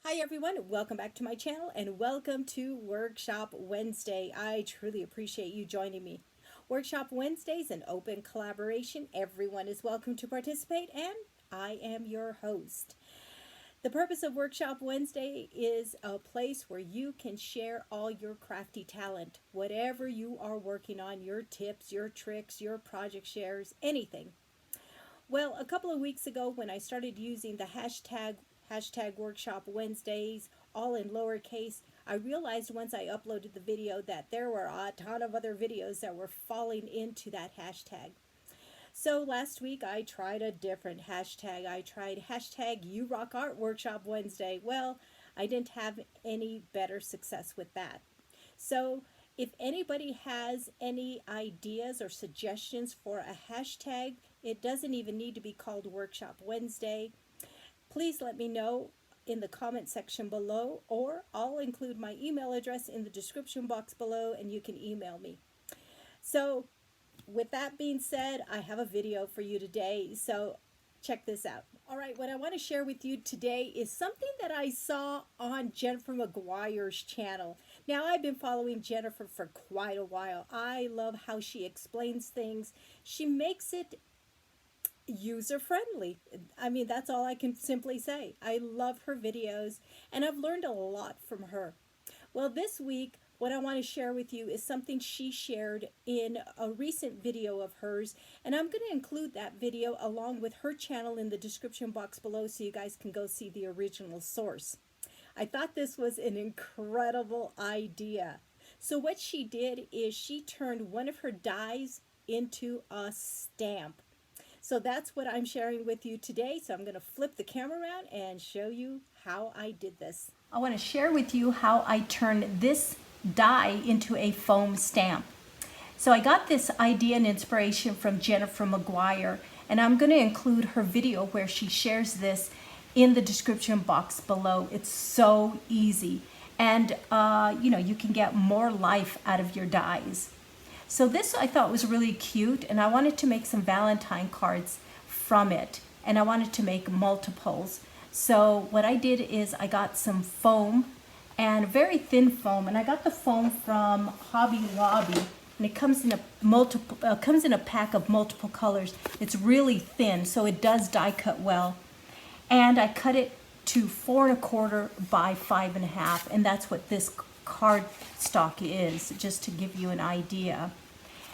Hi everyone, welcome back to my channel and welcome to Workshop Wednesday. I truly appreciate you joining me. Workshop Wednesday is an open collaboration. Everyone is welcome to participate and I am your host. The purpose of Workshop Wednesday is a place where you can share all your crafty talent, whatever you are working on, your tips, your tricks, your project shares, anything. Well, a couple of weeks ago when I started using the hashtag Workshop Wednesdays, all in lowercase, I realized once I uploaded the video that there were a ton of other videos that were falling into that hashtag. So last week I tried a different hashtag. I tried hashtag You Rock Art Workshop Wednesday. Well, I didn't have any better success with that. So if anybody has any ideas or suggestions for a hashtag, it doesn't even need to be called Workshop Wednesday. Please let me know in the comment section below, or I'll include my email address in the description box below and you can email me. So with that being said, I have a video for you today, so check this out. All right, what I want to share with you today is something that I saw on Jennifer McGuire's channel. Now, I've been following Jennifer for quite a while. I love how she explains things. She makes it user friendly. I mean, that's all I can simply say. I love her videos and I've learned a lot from her. Well, this week, what I want to share with you is something she shared in a recent video of hers, and I'm going to include that video along with her channel in the description box below so you guys can go see the original source. I thought this was an incredible idea. So what she did is she turned one of her dies into a stamp. So that's what I'm sharing with you today. So I'm going to flip the camera around and show you how I did this. I want to share with you how I turned this die into a foam stamp. So I got this idea and inspiration from Jennifer McGuire, and I'm going to include her video where she shares this in the description box below. It's so easy, and you can get more life out of your dies. So this I thought was really cute, and I wanted to make some Valentine cards from it, and I wanted to make multiples. So what I did is I got some foam, and very thin foam, and I got the foam from Hobby Lobby, and it comes in a pack of multiple colors. It's really thin, so it does die cut well. And I cut it to 4 1/4 by 5 1/2, and that's what this card stock is, just to give you an idea.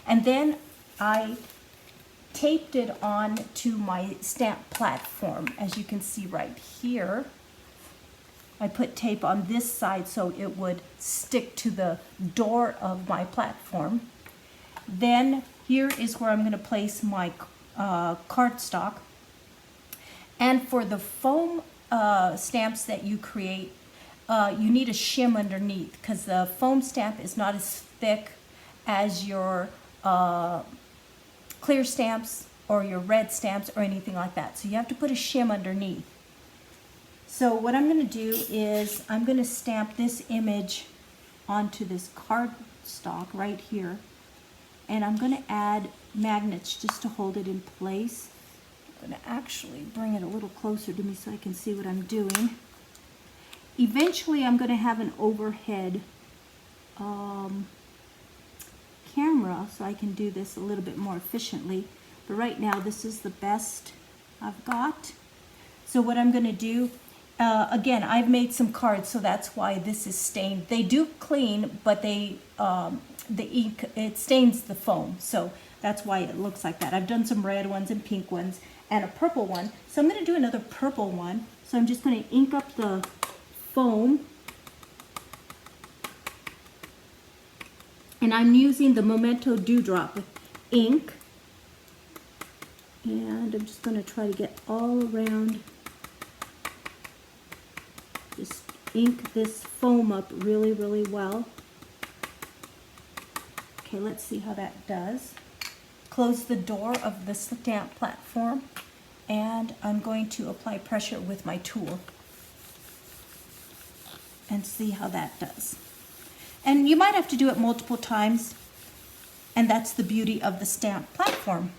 And then I taped it on to my stamp platform. As you can see right here, I put tape on this side so it would stick to the door of my platform. Then here is where I'm going to place my cardstock. And for the foam stamps that you create, you need a shim underneath because the foam stamp is not as thick as your clear stamps or your red stamps or anything like that. So you have to put a shim underneath. So what I'm going to do is I'm going to stamp this image onto this cardstock right here. And I'm going to add magnets just to hold it in place. I'm going to actually bring it a little closer to me so I can see what I'm doing. Eventually I'm going to have an overhead camera so I can do this a little bit more efficiently. But right now this is the best I've got. So what I'm going to do, again, I've made some cards, so that's why this is stained. They do clean, but the ink, it stains the foam, so that's why it looks like that. I've done some red ones and pink ones and a purple one. So I'm going to do another purple one. So I'm just going to ink up the foam. And I'm using the Memento Dewdrop ink. And I'm just going to try to get all around. Just ink this foam up really, really well. Okay, let's see how that does. Close the door of the stamp platform, and I'm going to apply pressure with my tool and see how that does. And you might have to do it multiple times, and that's the beauty of the stamp platform.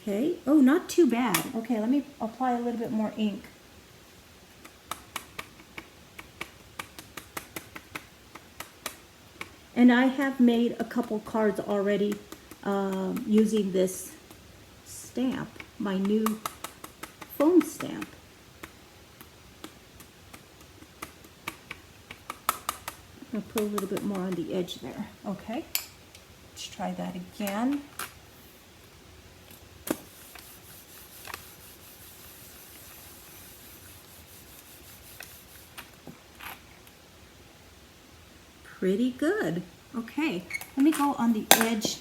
Okay, oh, not too bad. Okay, let me apply a little bit more ink. And I have made a couple cards already using this stamp, my new foam stamp. I'm going to put a little bit more on the edge there. Okay, let's try that again. Pretty good. Okay, let me go on the edge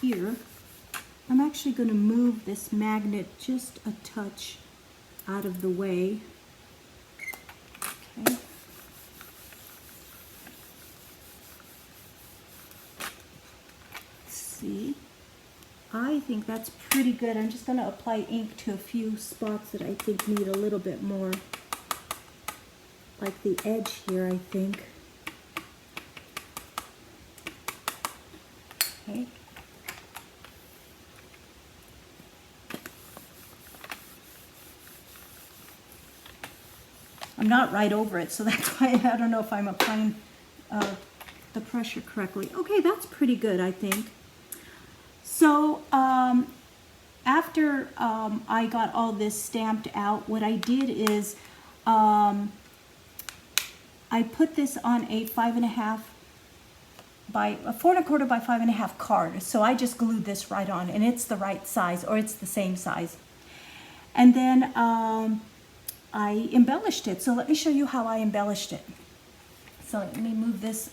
here. I'm actually going to move this magnet just a touch out of the way. Okay. See, I think that's pretty good. I'm just going to apply ink to a few spots that I think need a little bit more, like the edge here, I think. Okay. I'm not right over it, so that's why I don't know if I'm applying the pressure correctly. Okay, that's pretty good, I think. So after I got all this stamped out, what I did is I put this on a 5.5 by a 4 1/4 by 5.5 card. So I just glued this right on, and it's the right size, or it's the same size. And then I embellished it. So let me show you how I embellished it. So let me move this,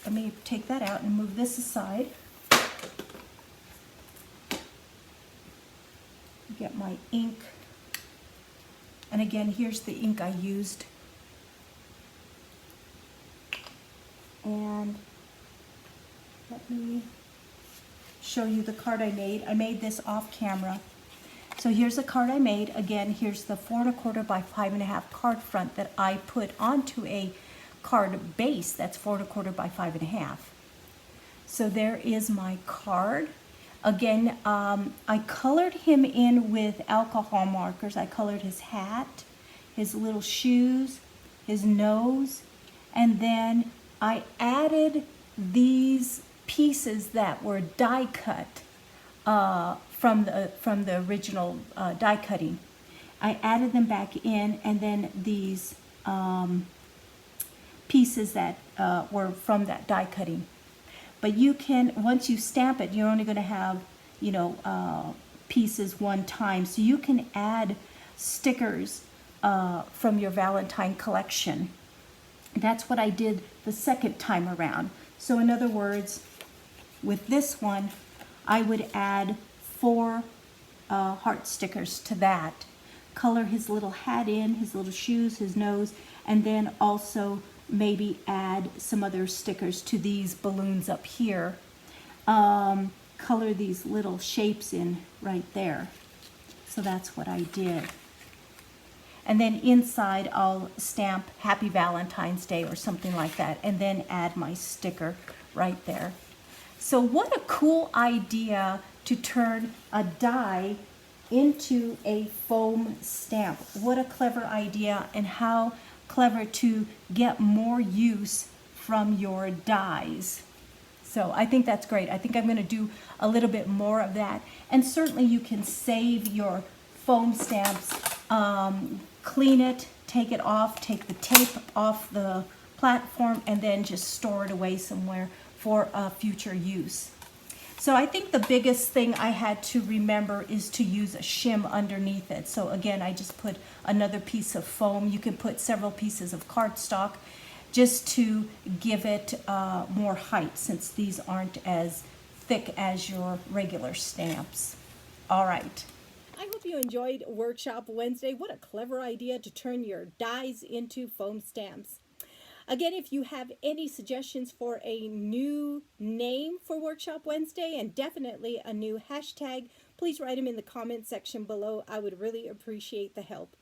let me take that out and move this aside. Get my ink. And again, here's the ink I used. And let me show you the card I made. I made this off camera. So here's the card I made. Again, here's the 4 1/4 by 5.5 card front that I put onto a card base that's 4 1/4 by 5.5. So there is my card. Again, I colored him in with alcohol markers. I colored his hat, his little shoes, his nose, and then I added these pieces that were die cut from the original die cutting. I added them back in, and then these pieces that were from that die cutting. But you can, once you stamp it, you're only going to have, you know, pieces one time. So you can add stickers from your Valentine collection. That's what I did the second time around. So in other words, with this one, I would add 4 heart stickers to that. Color his little hat in, his little shoes, his nose, and then also maybe add some other stickers to these balloons up here. Color these little shapes in right there. So that's what I did. And then inside I'll stamp Happy Valentine's Day or something like that, and then add my sticker right there. So what a cool idea to turn a die into a foam stamp. What a clever idea, and how clever to get more use from your dies. So I think that's great. I think I'm going to do a little bit more of that. And certainly you can save your foam stamps, clean it, take it off, take the tape off the platform, and then just store it away somewhere for future use. So I think the biggest thing I had to remember is to use a shim underneath it. So again, I just put another piece of foam. You can put several pieces of cardstock just to give it more height, since these aren't as thick as your regular stamps. All right. I hope you enjoyed Workshop Wednesday. What a clever idea to turn your dies into foam stamps. Again, if you have any suggestions for a new name for Workshop Wednesday, and definitely a new hashtag, please write them in the comment section below. I would really appreciate the help.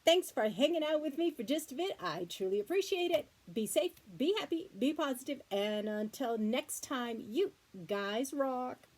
Thanks for hanging out with me for just a bit. I truly appreciate it. Be safe, be happy, be positive, and until next time, you guys rock.